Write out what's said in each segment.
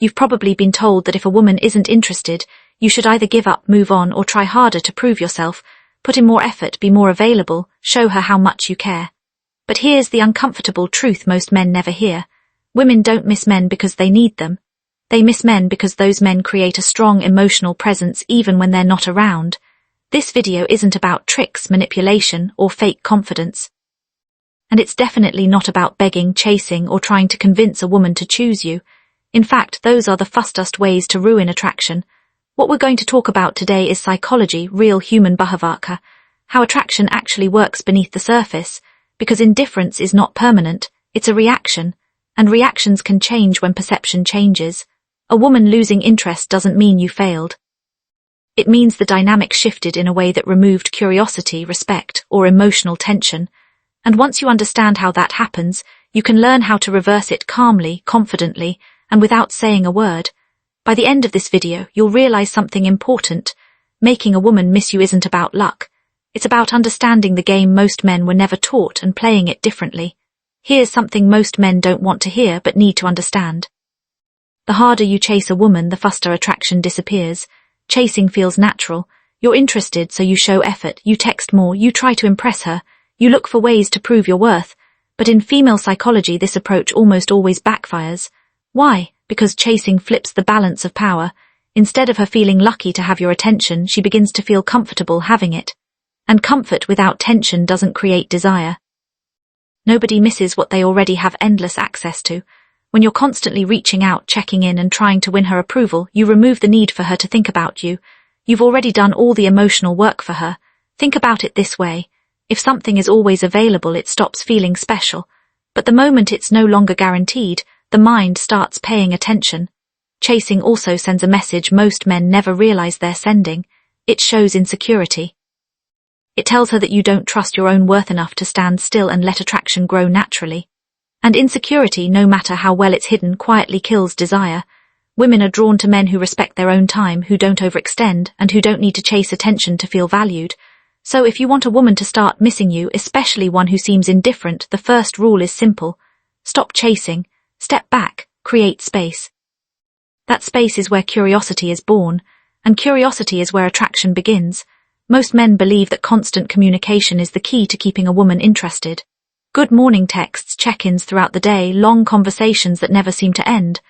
You've probably been told that if a woman isn't interested, you should either give up, move on, or try harder to prove yourself, put in more effort, be more available, show her how much you care. But here's the uncomfortable truth most men never hear. Women don't miss men because they need them. They miss men because those men create a strong emotional presence even when they're not around. This video isn't about tricks, manipulation, or fake confidence. And it's definitely not about begging, chasing, or trying to convince a woman to choose you. In fact, those are the fastest ways to ruin attraction. What we're going to talk about today is psychology, real human behavior, how attraction actually works beneath the surface, because indifference is not permanent, it's a reaction, and reactions can change when perception changes. A woman losing interest doesn't mean you failed. It means the dynamic shifted in a way that removed curiosity, respect, or emotional tension. And once you understand how that happens, you can learn how to reverse it calmly, confidently, and without saying a word. By the end of this video, you'll realize something important. Making a woman miss you isn't about luck. It's about understanding the game most men were never taught and playing it differently. Here's something most men don't want to hear but need to understand. The harder you chase a woman, the faster attraction disappears. Chasing feels natural. You're interested, so you show effort, you text more, you try to impress her, you look for ways to prove your worth. But in female psychology, this approach almost always backfires. Why? Because chasing flips the balance of power. Instead of her feeling lucky to have your attention, she begins to feel comfortable having it. And comfort without tension doesn't create desire. Nobody misses what they already have endless access to. When you're constantly reaching out, checking in, and trying to win her approval, you remove the need for her to think about you. You've already done all the emotional work for her. Think about it this way. If something is always available, it stops feeling special. But the moment it's no longer guaranteed, the mind starts paying attention. Chasing also sends a message most men never realize they're sending. It shows insecurity. It tells her that you don't trust your own worth enough to stand still and let attraction grow naturally. And insecurity, no matter how well it's hidden, quietly kills desire. Women are drawn to men who respect their own time, who don't overextend, and who don't need to chase attention to feel valued. So if you want a woman to start missing you, especially one who seems indifferent, the first rule is simple. Stop chasing. Step back. Create space. That space is where curiosity is born, and curiosity is where attraction begins. Most men believe that constant communication is the key to keeping a woman interested. Good morning texts, check-ins throughout the day, long conversations that never seem to end.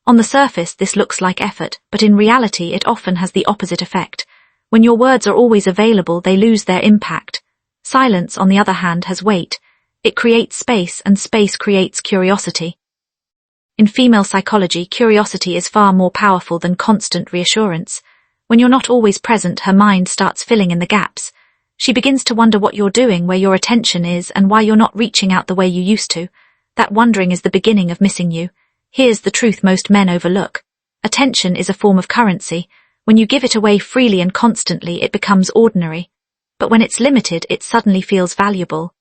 On the surface, this looks like effort, but in reality it often has the opposite effect. When your words are always available, they lose their impact. Silence, on the other hand, has weight. It creates space, and space creates curiosity. In female psychology, curiosity is far more powerful than constant reassurance. When you're not always present, her mind starts filling in the gaps. She begins to wonder what you're doing, where your attention is, and why you're not reaching out the way you used to. That wondering is the beginning of missing you. Here's the truth most men overlook. Attention is a form of currency. When you give it away freely and constantly, it becomes ordinary. But when it's limited, it suddenly feels valuable.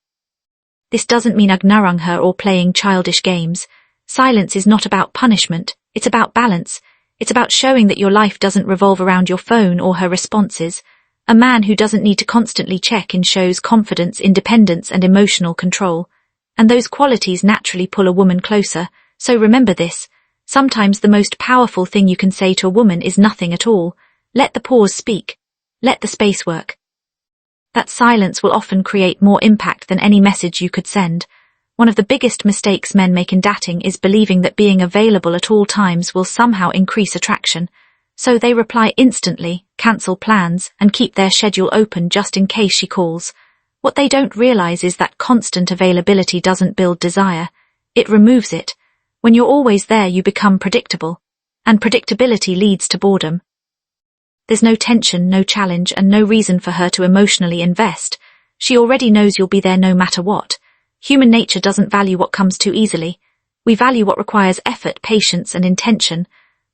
This doesn't mean ignoring her or playing childish games. Silence is not about punishment. It's about balance. It's about showing that your life doesn't revolve around your phone or her responses. A man who doesn't need to constantly check in shows confidence, independence, and emotional control. And those qualities naturally pull a woman closer. So remember this. Sometimes the most powerful thing you can say to a woman is nothing at all. Let the pause speak. Let the space work. That silence will often create more impact than any message you could send. One of the biggest mistakes men make in dating is believing that being available at all times will somehow increase attraction. So they reply instantly, cancel plans, and keep their schedule open just in case she calls. What they don't realize is that constant availability doesn't build desire. It removes it. When you're always there, you become predictable. And predictability leads to boredom. There's no tension, no challenge, and no reason for her to emotionally invest. She already knows you'll be there no matter what. Human nature doesn't value what comes too easily. We value what requires effort, patience, and intention.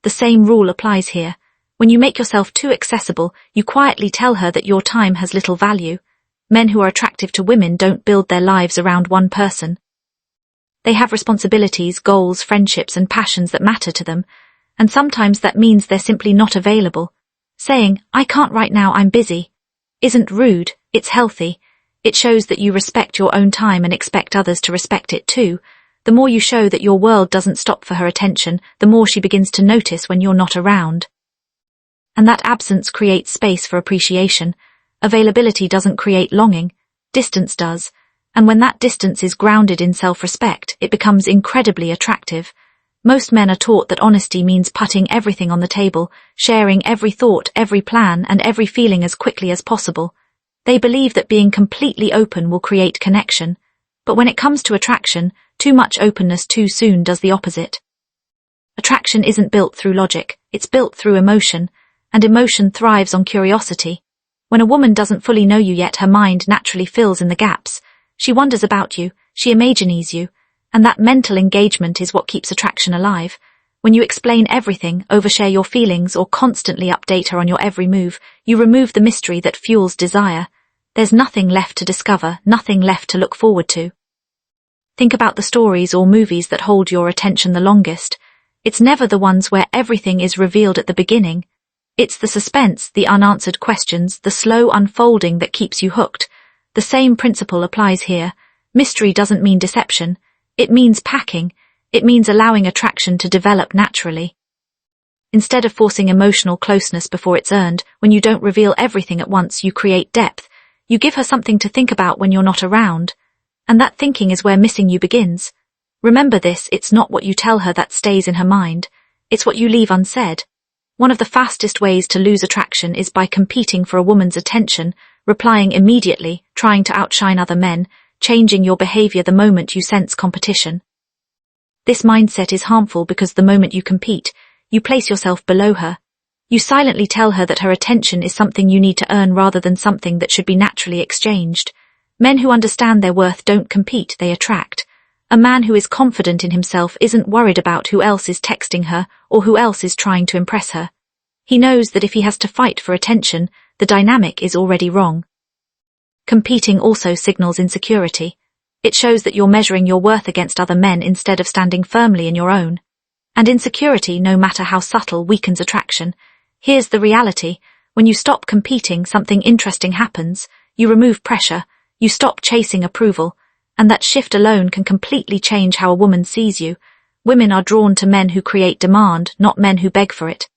The same rule applies here. When you make yourself too accessible, you quietly tell her that your time has little value. Men who are attractive to women don't build their lives around one person. They have responsibilities, goals, friendships, and passions that matter to them, and sometimes that means they're simply not available. Saying, "I can't right now, I'm busy," isn't rude, it's healthy. It shows that you respect your own time and expect others to respect it too. The The more you show that your world doesn't stop for her attention, the more she begins to notice when you're not around. And that absence creates space for appreciation. Availability doesn't create longing, distance does. And when that distance is grounded in self-respect, it becomes incredibly attractive. Most men are taught that honesty means putting everything on the table, sharing every thought, every plan, and every feeling as quickly as possible. They believe that being completely open will create connection. But when it comes to attraction, too much openness too soon does the opposite. Attraction isn't built through logic, it's built through emotion, and emotion thrives on curiosity. When a woman doesn't fully know you yet, her mind naturally fills in the gaps. She wonders about you, she imagines you, and that mental engagement is what keeps attraction alive. When you explain everything, overshare your feelings, or constantly update her on your every move, you remove the mystery that fuels desire. There's nothing left to discover, nothing left to look forward to. Think about the stories or movies that hold your attention the longest. It's never the ones where everything is revealed at the beginning. It's the suspense, the unanswered questions, the slow unfolding that keeps you hooked. The same principle applies here. Mystery doesn't mean deception. It means packing. It means allowing attraction to develop naturally. Instead of forcing emotional closeness before it's earned, when you don't reveal everything at once, you create depth. You give her something to think about when you're not around. And that thinking is where missing you begins. Remember this, it's not what you tell her that stays in her mind. It's what you leave unsaid. One of the fastest ways to lose attraction is by competing for a woman's attention, replying immediately, trying to outshine other men, changing your behavior the moment you sense competition. This mindset is harmful because the moment you compete, you place yourself below her. You silently tell her that her attention is something you need to earn rather than something that should be naturally exchanged. Men who understand their worth don't compete, they attract. A man who is confident in himself isn't worried about who else is texting her or who else is trying to impress her. He knows that if he has to fight for attention, the dynamic is already wrong. Competing also signals insecurity. It shows that you're measuring your worth against other men instead of standing firmly in your own. And insecurity, no matter how subtle, weakens attraction. Here's the reality. When you stop competing, something interesting happens. You remove pressure. You stop chasing approval. And that shift alone can completely change how a woman sees you. Women are drawn to men who create demand, not men who beg for it.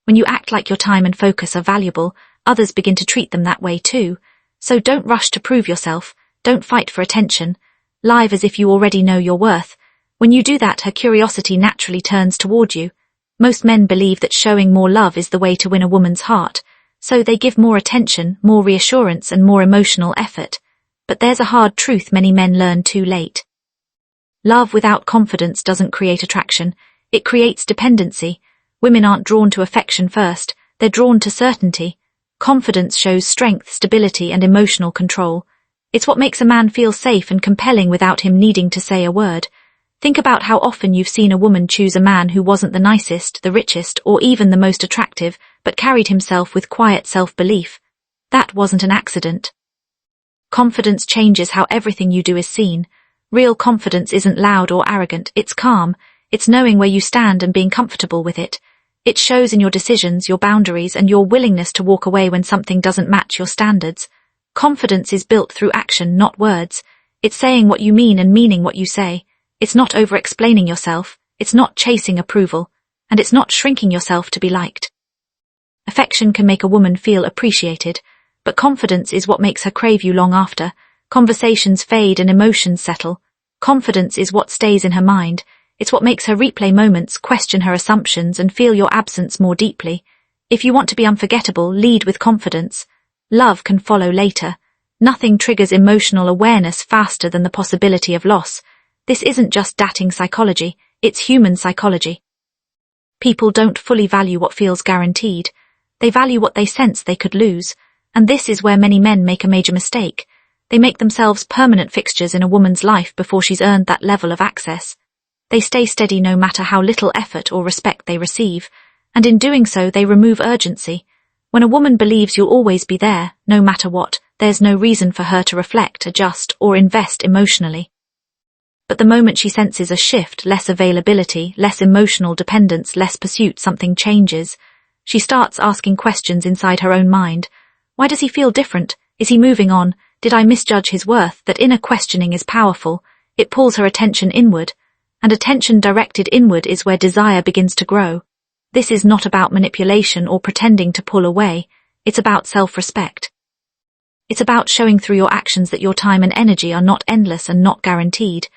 When you act like your time and focus are valuable, others begin to treat them that way too. So don't rush to prove yourself. Don't fight for attention. Live as if you already know your worth. When you do that, her curiosity naturally turns toward you. Most men believe that showing more love is the way to win a woman's heart. So they give more attention, more reassurance, and more emotional effort. But there's a hard truth many men learn too late. Love without confidence doesn't create attraction. It creates dependency. Women aren't drawn to affection first. They're drawn to certainty. Confidence shows strength, stability, and emotional control. It's what makes a man feel safe and compelling without him needing to say a word. Think about how often you've seen a woman choose a man who wasn't the nicest, the richest, or even the most attractive, but carried himself with quiet self-belief. That wasn't an accident. Confidence changes how everything you do is seen. Real confidence isn't loud or arrogant, it's calm. It's knowing where you stand and being comfortable with it. It shows in your decisions, your boundaries, and your willingness to walk away when something doesn't match your standards. Confidence is built through action, not words. It's saying what you mean and meaning what you say. It's not over-explaining yourself. It's not chasing approval. And it's not shrinking yourself to be liked. Affection can make a woman feel appreciated, but confidence is what makes her crave you long after. Conversations fade and emotions settle. Confidence is what stays in her mind. It's what makes her replay moments, question her assumptions, and feel your absence more deeply. If you want to be unforgettable, lead with confidence. Love can follow later. Nothing triggers emotional awareness faster than the possibility of loss. This isn't just dating psychology, it's human psychology. People don't fully value what feels guaranteed. They value what they sense they could lose. And this is where many men make a major mistake. They make themselves permanent fixtures in a woman's life before she's earned that level of access. They stay steady no matter how little effort or respect they receive, and in doing so they remove urgency. When a woman believes you'll always be there, no matter what, there's no reason for her to reflect, adjust, or invest emotionally. But the moment she senses a shift, less availability, less emotional dependence, less pursuit, something changes. She starts asking questions inside her own mind. Why does he feel different? Is he moving on? Did I misjudge his worth? That inner questioning is powerful. It pulls her attention inward, and attention directed inward is where desire begins to grow. This is not about manipulation or pretending to pull away. It's about self-respect. It's about showing through your actions that your time and energy are not endless and not guaranteed.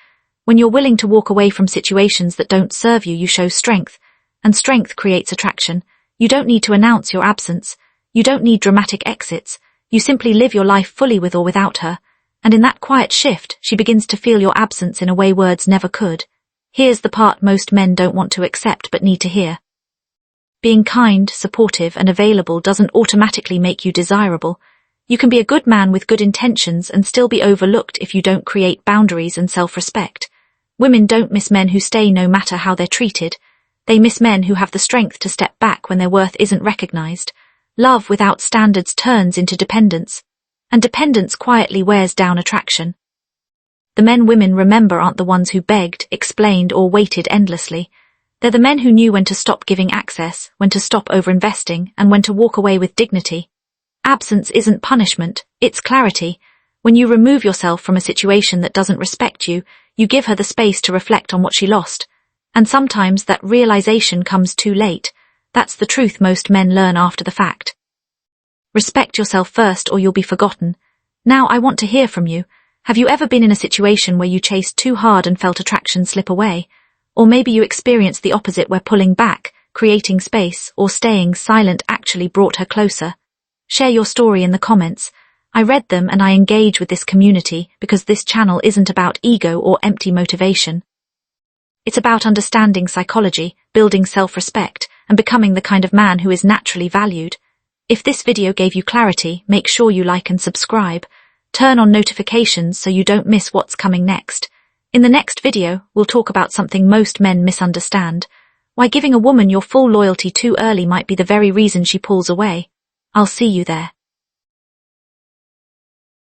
When you're willing to walk away from situations that don't serve you, you show strength, and strength creates attraction. You don't need to announce your absence. You don't need dramatic exits. You simply live your life fully with or without her, and in that quiet shift, she begins to feel your absence in a way words never could. Here's the part most men don't want to accept but need to hear. Being kind, supportive, and available doesn't automatically make you desirable. You can be a good man with good intentions and still be overlooked if you don't create boundaries and self-respect. Women don't miss men who stay no matter how they're treated. They miss men who have the strength to step back when their worth isn't recognized. Love without standards turns into dependence, and dependence quietly wears down attraction. The men women remember aren't the ones who begged, explained, or waited endlessly. They're the men who knew when to stop giving access, when to stop overinvesting, and when to walk away with dignity. Absence isn't punishment, it's clarity. When you remove yourself from a situation that doesn't respect you, you give her the space to reflect on what she lost. And sometimes that realization comes too late. That's the truth most men learn after the fact. Respect yourself first or you'll be forgotten. Now I want to hear from you. Have you ever been in a situation where you chased too hard and felt attraction slip away? Or maybe you experienced the opposite where pulling back, creating space, or staying silent actually brought her closer. Share your story in the comments. I read them and I engage with this community because this channel isn't about ego or empty motivation. It's about understanding psychology, building self-respect, and becoming the kind of man who is naturally valued. If this video gave you clarity, make sure you like and subscribe. Turn on notifications so you don't miss what's coming next. In the next video, we'll talk about something most men misunderstand. Why giving a woman your full loyalty too early might be the very reason she pulls away. I'll see you there.